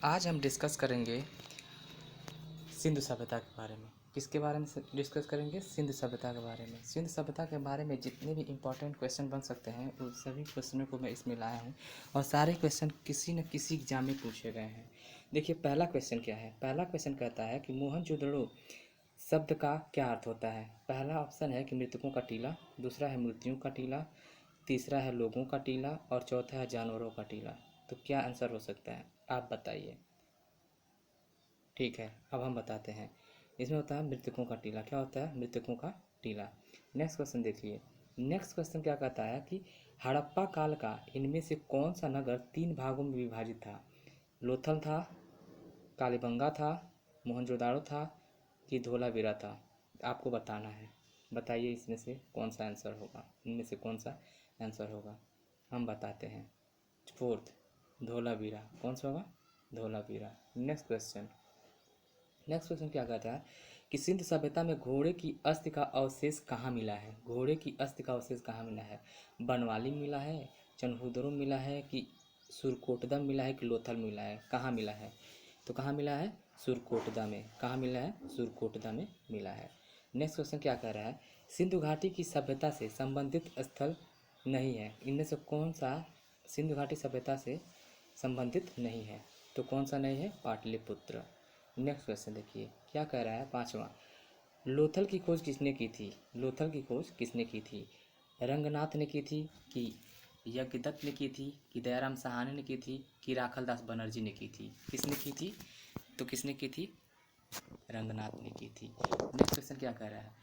आज हम डिस्कस करेंगे सिंधु सभ्यता के बारे में। किसके बारे में डिस्कस करेंगे? सिंधु सभ्यता के बारे में। सिंधु सभ्यता के बारे में जितने भी इम्पोर्टेंट क्वेश्चन बन सकते हैं उन सभी क्वेश्चनों को मैं इसमें लाया हूँ और सारे क्वेश्चन किसी न किसी एग्जाम में पूछे गए हैं। देखिए पहला क्वेश्चन क्या है। पहला क्वेश्चन कहता है कि मोहनजोदड़ो शब्द का क्या अर्थ होता है। पहला ऑप्शन है कि मृतकों का टीला, दूसरा है मूर्तियों का टीला, तीसरा है लोगों का टीला और चौथा है जानवरों का टीला। तो क्या आंसर हो सकता है, आप बताइए। ठीक है, अब हम बताते हैं। इसमें होता है मृतकों का टीला। क्या होता है? मृतकों का टीला। नेक्स्ट क्वेश्चन देखिए। नेक्स्ट क्वेश्चन क्या कहता है कि हड़प्पा काल का इनमें से कौन सा नगर 3 भागों में विभाजित था? लोथल था, कालीबंगा था, मोहनजोदाड़ो था कि धोलावीरा था? आपको बताना है। बताइए इसमें से कौन सा आंसर होगा, इनमें से कौन सा आंसर होगा। हम बताते हैं। फोर्थ, धोलावीरा। कौन सा होगा? Dholavira. Next question. Next question क्या कहता है कि सिंधु सभ्यता में घोड़े की अस्थि का अवशेष कहाँ मिला है? घोड़े की अस्थि का अवशेष कहाँ मिला है? बनवाली मिला है, चनहुदरो मिला है कि सुरकोटदा मिला है कि लोथल मिला है? कहाँ मिला है? तो कहाँ मिला है? सुरकोटदा में। कहाँ मिला है? सुरकोटदा में मिला है। नेक्स्ट क्वेश्चन क्या कह रहा है? सिंधु घाटी की सभ्यता से संबंधित स्थल नहीं है। इनमें से कौन सा सिंधु घाटी सभ्यता से संबंधित नहीं है? तो कौन सा नहीं है? पाटलिपुत्र। नेक्स्ट क्वेश्चन देखिए क्या कह रहा है। पांचवा, लोथल की खोज किसने की थी? लोथल की खोज किसने की थी? रंगनाथ ने की थी कि यज्ञदत्त ने की थी कि दयाराम साहनी ने की थी कि राखलदास बनर्जी ने की थी? किसने की थी? तो किसने की थी? रंगनाथ ने की थी। नेक्स्ट क्वेश्चन क्या कह रहा है?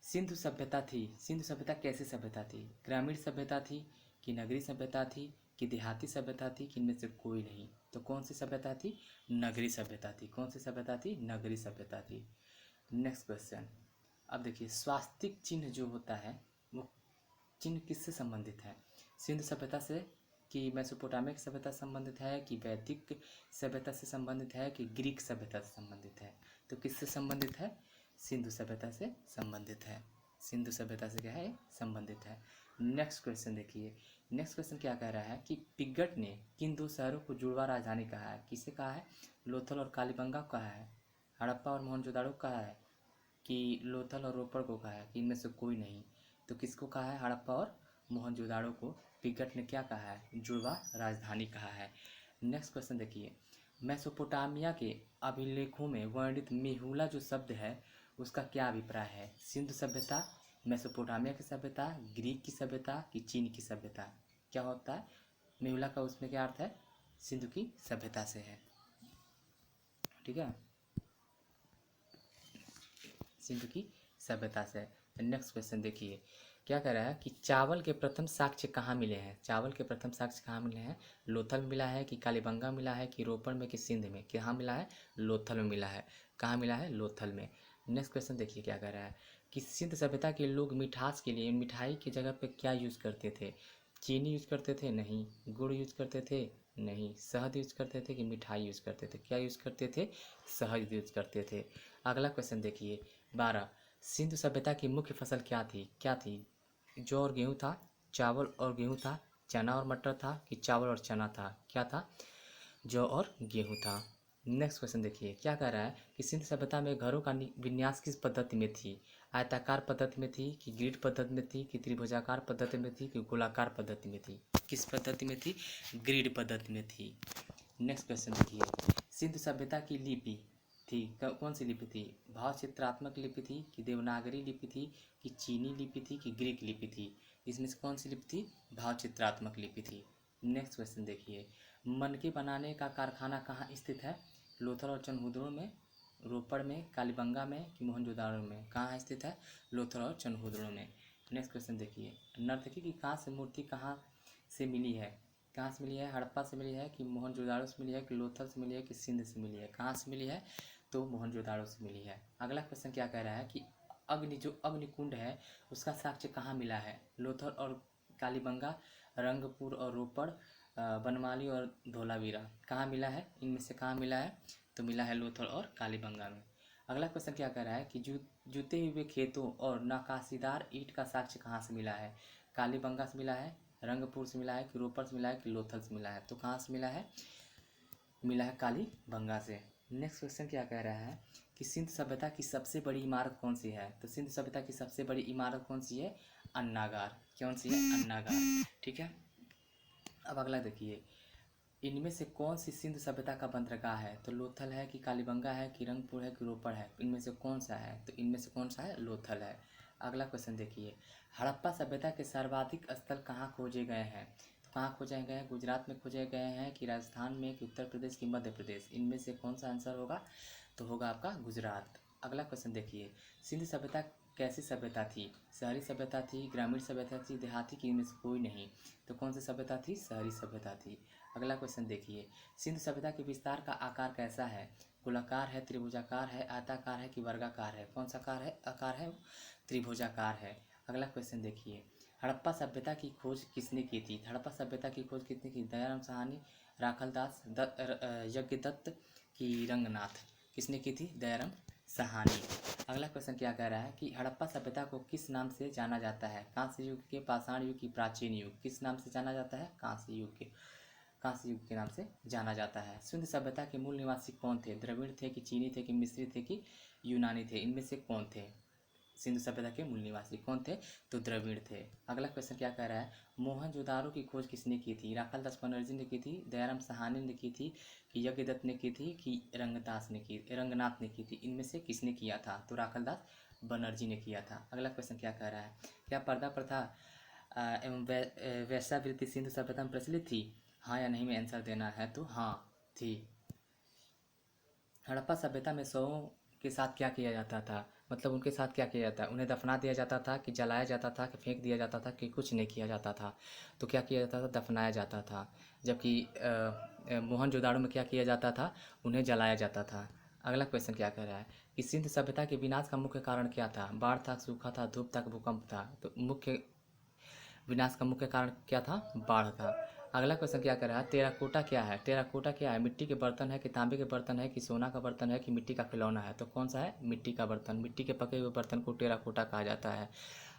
सिंधु सभ्यता थी, सिंधु सभ्यता कैसी सभ्यता थी? ग्रामीण सभ्यता थी कि नगरीय सभ्यता थी कि देहाती सभ्यता थी कि इनमें से कोई नहीं? तो कौन सी सभ्यता थी? नगरीय सभ्यता थी। कौन सी सभ्यता थी? नगरीय सभ्यता थी। Next question. अब देखिए स्वास्तिक चिन्ह जो होता है वो चिन्ह किससे संबंधित है? सिंधु सभ्यता से कि मेसोपोटामिक सभ्यता से संबंधित है कि वैदिक सभ्यता से संबंधित है कि ग्रीक सभ्यता से संबंधित है? तो किससे संबंधित है? सिंधु सभ्यता से संबंधित है। सिंधु सभ्यता से क्या है? संबंधित है। नेक्स्ट क्वेश्चन देखिए। नेक्स्ट क्वेश्चन क्या कह रहा है कि पिगट ने किन 2 शहरों को जुड़वा राजधानी कहा है? किसे कहा है? लोथल और कालीबंगा को कहा है? हड़प्पा और मोहनजोदाड़ो को कहा है कि लोथल और रोपड़ को कहा है कि इनमें से कोई नहीं? तो किसको कहा है? हड़प्पा और मोहनजोदाड़ो को पिगट ने क्या कहा है? जुड़वा राजधानी कहा है। नेक्स्ट क्वेश्चन देखिए। मेसोपोटामिया के अभिलेखों में वर्णित मेहुला जो शब्द है उसका क्या अभिप्राय है? सिंधु सभ्यता, मेसोपोटामिया की सभ्यता, ग्रीक की सभ्यता कि चीन की सभ्यता? क्या होता है मेहुला का? उसमें क्या अर्थ है? सिंधु की सभ्यता से है। ठीक है, सिंधु की सभ्यता से। नेक्स्ट क्वेश्चन देखिए क्या कह रहा है कि चावल के प्रथम साक्ष्य कहाँ मिले हैं? चावल के प्रथम साक्ष्य कहाँ मिले हैं? लोथल में मिला है कि कालीबंगा मिला है कि रोपड़ में कि सिंध में? कहाँ मिला है? लोथल में मिला है। कहाँ मिला है? लोथल में। नेक्स्ट क्वेश्चन देखिए क्या कह रहा है कि सिंध सभ्यता के लोग मिठास के लिए मिठाई की जगह पे क्या यूज़ करते थे? चीनी यूज़ करते थे? नहीं। गुड़ यूज़ करते थे? नहीं। शहद यूज़ करते थे कि मिठाई यूज़ करते थे? क्या यूज़ करते थे? शहद यूज़ करते थे। अगला क्वेश्चन देखिए 12, सिंधु सभ्यता की मुख्य फसल क्या थी? क्या थी? जौ और गेहूँ था, चावल और गेहूँ था, चना और मटर था कि चावल और चना था? क्या था? जौ और गेहूँ था। नेक्स्ट क्वेश्चन देखिए क्या कह रहा है कि सिंधु सभ्यता में घरों का विन्यास किस पद्धति में थी? आयताकार पद्धति में थी कि ग्रिड पद्धति में थी कि त्रिभुजाकार पद्धति में थी कि गोलाकार पद्धति में थी? किस पद्धति में थी? ग्रिड पद्धति में थी। नेक्स्ट क्वेश्चन देखिए। सिंधु सभ्यता की लिपि थी कौन सी लिपि थी? भाव चित्रात्मक लिपि थी कि देवनागरी लिपि थी कि चीनी लिपि थी कि ग्रीक लिपि थी? इसमें से कौन सी लिपि थी? भाव चित्रात्मक लिपि थी। नेक्स्ट क्वेश्चन देखिए। मनके बनाने का कारखाना कहाँ स्थित है? लोथल और चनहुदड़ो में, रोपड़ में, कालीबंगा में कि मोहनजोदाड़ो में? कहाँ स्थित है? लोथल और चनहुदड़ो में। नेक्स्ट क्वेश्चन देखिए। नर्तकी की कांस्य मूर्ति कहाँ से मिली है? कहाँ से मिली है? हड़प्पा से मिली है कि मोहनजोदाड़ो से मिली है कि लोथल से मिली है कि सिंध से मिली है? कहाँ से मिली है? तो मोहनजोदाड़ो से मिली है। अगला क्वेश्चन क्या कह रहा है कि अग्निकुंड है उसका साक्ष्य कहाँ मिला है? लोथल और कालीबंगा, रंगपुर और रोपड़, बनमाली और धोलावीरा? कहाँ मिला है? इनमें से कहाँ मिला है? तो मिला है लोथल और कालीबंगा में। अगला क्वेश्चन क्या कह रहा है कि जूते हुए खेतों और नक्काशीदार ईंट का साक्ष्य कहाँ से मिला है? कालीबंगा से मिला है, रंगपुर से मिला है कि रोपड़ से मिला है कि लोथल से मिला है? तो कहाँ से मिला है? मिला है कालीबंगा से। नेक्स्ट क्वेश्चन क्या कह रहा है कि सिंधु सभ्यता की सबसे बड़ी इमारत कौन सी है? तो सिंधु सभ्यता की सबसे बड़ी इमारत कौन सी है? अन्नागार। कौन सी है? अन्नागार। ठीक है। अब अगला देखिए, इनमें से कौन सी सिंधु सभ्यता का बंदरगाह है? तो लोथल है कि कालीबंगा है कि रंगपुर है कि रोपड़ है? इनमें से कौन सा है? तो इनमें से कौन सा है? लोथल है। अगला क्वेश्चन देखिए, हड़प्पा सभ्यता के सर्वाधिक स्थल कहाँ खोजे गए हैं? तो कहाँ खोजे गए हैं? गुजरात में खोजे गए हैं कि राजस्थान में कि उत्तर प्रदेश की मध्य प्रदेश? इनमें से कौन सा आंसर होगा? तो होगा आपका गुजरात। अगला क्वेश्चन देखिए, सिंधु सभ्यता कैसी सभ्यता थी? शहरी सभ्यता थी, ग्रामीण सभ्यता थी, देहाती की? इनमें से कोई नहीं। तो कौन सी सभ्यता थी? शहरी सभ्यता थी। अगला क्वेश्चन देखिए, सिंधु सभ्यता के विस्तार का आकार कैसा है? गोलाकार है, त्रिभुजाकार है, आयताकार है कि वर्गाकार है? कौन सा आकार है? त्रिभुजाकार है। अगला क्वेश्चन देखिए, हड़प्पा सभ्यता की खोज किसने की थी? हड़प्पा सभ्यता की खोज किसने की? दयाराम साहनी, राखलदास, यज्ञदत्त की रंगनाथ? किसने की थी? दयाराम साहनी। अगला क्वेश्चन क्या कह रहा है कि हड़प्पा सभ्यता को किस नाम से जाना जाता है? कांस्य युग के, पाषाण युग की, प्राचीन युग? किस नाम से जाना जाता है? कांस्य युग के नाम से जाना जाता है। सिंधु सभ्यता के मूल निवासी कौन थे? द्रविड़ थे कि चीनी थे कि मिस्री थे कि यूनानी थे? इनमें से कौन थे? सिंधु सभ्यता के मूल निवासी कौन थे? तो द्रविड़ थे। अगला क्वेश्चन क्या कह रहा है, मोहनजोदारो की खोज किसने की थी? राखालदास बनर्जी ने की थी, दयाराम साहनी ने की थी कि यज्ञदत्त ने की थी कि रंगनाथ ने की थी? इनमें से किसने किया था? तो राखालदास बनर्जी ने किया था। अगला क्वेश्चन क्या कह रहा है, क्या पर्दा प्रथा एवं वेश्यावृत्ति सिंधु सभ्यता में प्रचलित थी? हाँ या नहीं में आंसर देना है। तो हाँ थी। हड़प्पा सभ्यता में शवों के साथ क्या किया जाता था? मतलब उनके साथ क्या किया जाता है? उन्हें दफना दिया जाता था कि जलाया जाता था कि फेंक दिया जाता था कि कुछ नहीं किया जाता था? तो क्या किया जाता था? दफनाया जाता था। जबकि मोहनजोदाड़ो में क्या किया जाता था? उन्हें जलाया जाता था। अगला क्वेश्चन क्या कह रहा है कि सिंधु सभ्यता के विनाश का मुख्य कारण क्या था? बाढ़ था, सूखा था, धूप था, भूकंप था? तो विनाश का मुख्य कारण क्या था? बाढ़ था। अगला क्वेश्चन क्या कर रहा है, टेराकोटा क्या है? टेराकोटा क्या है? मिट्टी के बर्तन है कि तांबे के बर्तन है कि सोना का बर्तन है कि मिट्टी का खिलौना है? तो कौन सा है? मिट्टी का बर्तन। मिट्टी के पके हुए बर्तन को टेराकोटा कहा जाता है।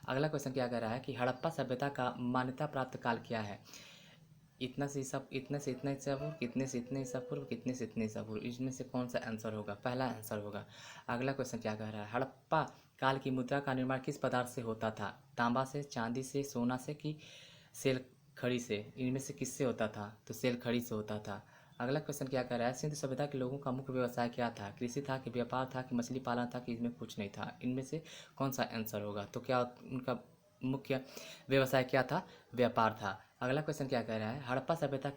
अगला क्वेश्चन क्या कर रहा है कि हड़प्पा सभ्यता का मान्यता प्राप्त काल क्या है? इतना से सब, इतने से इतना ईसा पूर्व, कितने से इतने ईसा पूर्व, कितने से इतने ईसा पूर्व? इसमें से कौन सा आंसर होगा? पहला आंसर होगा। अगला क्वेश्चन क्या कह रहा है, हड़प्पा काल की मुद्रा का निर्माण किस पदार्थ से होता था? तांबा से, चांदी से, सोना से कि सेल खड़ी से? इनमें से किससे होता था? तो सेल खड़ी से होता था। अगला क्वेश्चन क्या कर रहा है, सिंधु सभ्यता के लोगों का मुख्य व्यवसाय क्या था? कृषि था कि व्यापार था कि मछली पालन था कि इसमें कुछ नहीं था? इनमें से कौन सा आंसर होगा? तो क्या उनका मुख्य व्यवसाय क्या था? व्यापार था। अगला क्वेश्चन क्या कह रहा है, हड़प्पा सभ्यता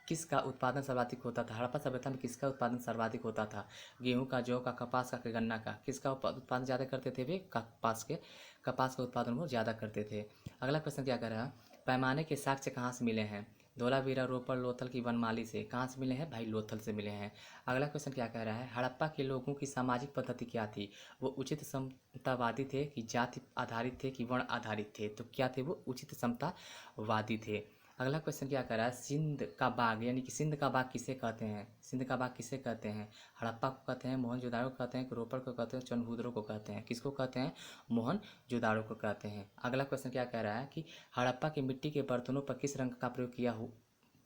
किसका उत्पादन सर्वाधिक होता था? हड़प्पा सभ्यता में किसका उत्पादन सर्वाधिक होता था? गेहूं का, जौ का, कपास का कि गन्ना का? किसका उत्पादन ज़्यादा करते थे वे? कपास का उत्पादन वो ज़्यादा करते थे। अगला क्वेश्चन क्या कर रहा है, पैमाने के साक्ष्य कहाँ से मिले हैं? धोलावीरा, रोपड़, लोथल की वनमाली से? कहाँ से मिले हैं भाई? लोथल से मिले हैं। अगला क्वेश्चन क्या कह रहा है, हड़प्पा के लोगों की सामाजिक पद्धति क्या थी? वो उचित समतावादी थे कि जाति आधारित थे कि वर्ण आधारित थे? तो क्या थे? वो उचित समतावादी थे। अगला क्वेश्चन क्या कर रहा है, सिंध का बाग यानी कि सिंध का बाग किसे कहते हैं? सिंध का बाग किसे कहते हैं? हड़प्पा को कहते हैं, मोहनजोदाड़ो को कहते हैं, रोपड़ को कहते हैं, चंद्रभूदरों को कहते हैं? किसको कहते हैं? मोहनजोदाड़ो को कहते हैं। अगला क्वेश्चन क्या कह रहा है कि हड़प्पा के मिट्टी के बर्तनों पर किस रंग का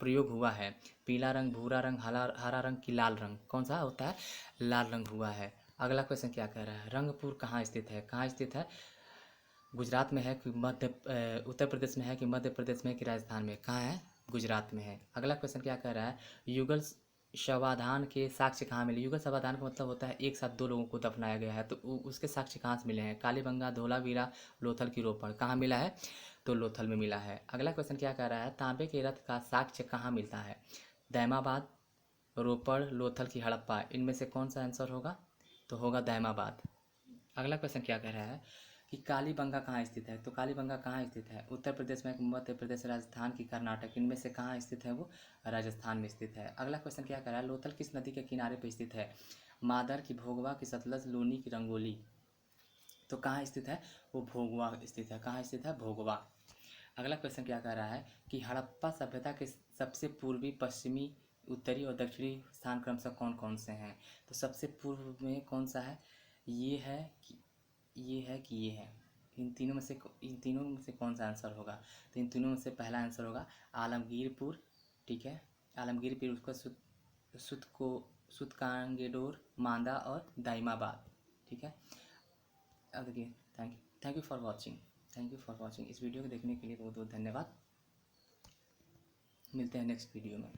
प्रयोग हुआ है? पीला रंग, भूरा रंग, हरा रंग कि लाल रंग? कौन सा होता है? लाल रंग हुआ है। अगला क्वेश्चन क्या कह रहा है, रंगपुर कहाँ स्थित है? कहाँ स्थित है? गुजरात में है कि उत्तर प्रदेश में है कि मध्य प्रदेश में है कि राजस्थान में? कहाँ है? गुजरात में है। अगला क्वेश्चन क्या कह रहा है, युगल शवाधान के साक्ष्य कहाँ मिले? युगल शवाधान का मतलब होता है एक साथ दो लोगों को दफनाया गया है, तो उसके साक्ष्य कहाँ से मिले हैं? कालीबंगा, धोलावीरा, लोथल की रोपड़? कहाँ मिला है? तो लोथल में मिला है। अगला क्वेश्चन क्या कह रहा है, तांबे के रथ का साक्ष्य कहाँ मिलता है? दैमाबाद, रोपड़, लोथल की हड़प्पा? इनमें से कौन सा आंसर होगा? तो होगा दैमाबाद। अगला क्वेश्चन क्या कह रहा है कि कालीबंगा कहाँ स्थित है? तो कालीबंगा कहाँ स्थित है? उत्तर प्रदेश में, मध्य प्रदेश, राजस्थान की कर्नाटक? इनमें से कहाँ स्थित है? वो राजस्थान में स्थित है। अगला क्वेश्चन क्या कह रहा है, लोथल किस नदी के किनारे पर स्थित है? मादर की, भोगवा की, सतलज, लूनी की, रंगोली? तो कहाँ स्थित है? वो भोगवा स्थित है। कहाँ स्थित है? भोगवा। अगला क्वेश्चन क्या कह रहा है कि हड़प्पा सभ्यता के सबसे पूर्वी, पश्चिमी, उत्तरी और दक्षिणी स्थान क्रमशः कौन कौन से हैं? तो सबसे पूर्व में कौन सा है? ये है कि ये है कि ये है? इन तीनों में से कौन सा आंसर होगा? तो इन तीनों में से पहला आंसर होगा आलमगीरपुर। ठीक है, आलमगीरपुर उसका सुतकांगेडोर, मांदा और दाइमाबाद। ठीक है, अब देखिए, थैंक यू फॉर वॉचिंग। इस वीडियो को देखने के लिए बहुत बहुत धन्यवाद। मिलते हैं नेक्स्ट वीडियो में।